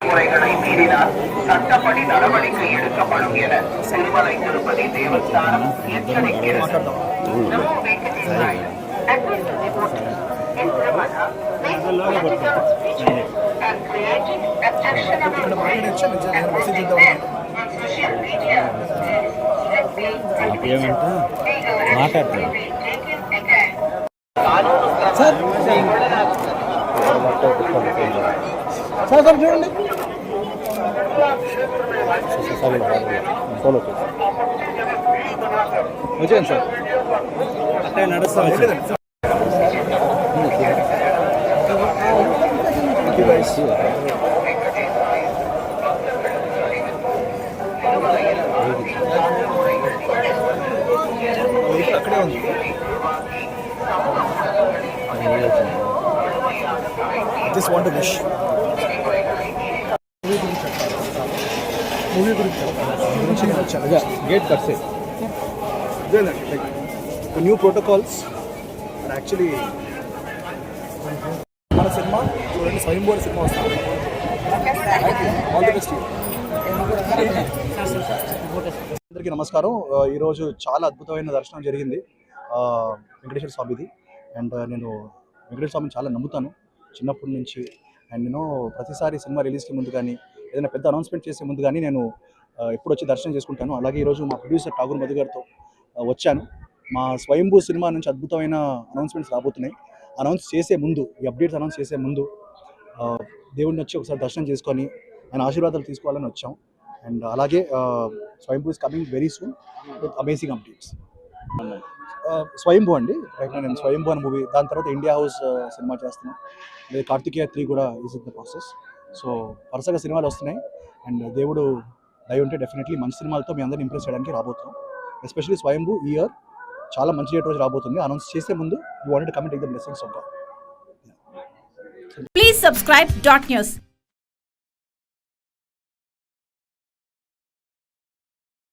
முறைகளை மீறினால் சட்டப்படி நடவடிக்கை எடுக்கப்படும் என திருமலை திருப்பதி தேவஸ்தானம் எச்சரிக்கிறது. చూడండి వచ్చాను సార్ అంటే నడుస్తా అక్కడే ఉంది. Just want to wish movie గురించి వచ్చాను. గేట్ కట్సే ఇదేనండి like new protocols and actually మన సినిమా చూడండి, స్వయంభూ సినిమా వస్తుంది. All the best. అందరికీ నమస్కారం. ఈరోజు చాలా అద్భుతమైన దర్శనం జరిగింది వెంకటేశ్వర స్వామిది. అండ్ నేను వెంకటేశ్వర స్వామిని చాలా నమ్ముతాను చిన్నప్పటి నుంచి. అండ్ నేను ప్రతిసారి సినిమా రిలీజ్కి ముందు కానీ ఏదైనా పెద్ద అనౌన్స్మెంట్ చేసే ముందు కానీ నేను ఎప్పుడు వచ్చి దర్శనం చేసుకుంటాను. అలాగే ఈరోజు మా ప్రొడ్యూసర్ ఠాగూర్ మధు గారితో వచ్చాను. మా స్వయంభూ సినిమా నుంచి అద్భుతమైన అనౌన్స్మెంట్స్ రాబోతున్నాయి. అనౌన్స్ చేసే ముందు, ఈ అప్డేట్స్ అనౌన్స్ చేసే ముందు దేవుడిని వచ్చి ఒకసారి దర్శనం చేసుకొని ఆయన ఆశీర్వాదాలు తీసుకోవాలని వచ్చాం. అండ్ అలాగే స్వయంభూ is coming very soon with amazing updates. స్వయంభూ అండి, రైట్ నా నేను స్వయంభూ అనే మూవీ, దాని తర్వాత ఇండియా హౌస్ సినిమా చేస్తున్నాను. అదే కార్తికేయ 3 కూడా is in the process. So వరుసగా సినిమాలు వస్తున్నాయి. అండ్ దేవుడు దయ ఉంటే డెఫినెట్లీ మంచి సినిమాలతో మీ అందరిని ఇంప్రెస్ చేయడానికి రాబోతున్నాం. ఎస్పెషల్లీ స్వయంభూ ఈ ఇయర్ చాలా మంచి డేట్ రోజు రాబోతుంది. అనౌన్స్ చేసే ముందు you wanted to come and take the blessings of God. Please subscribe .news.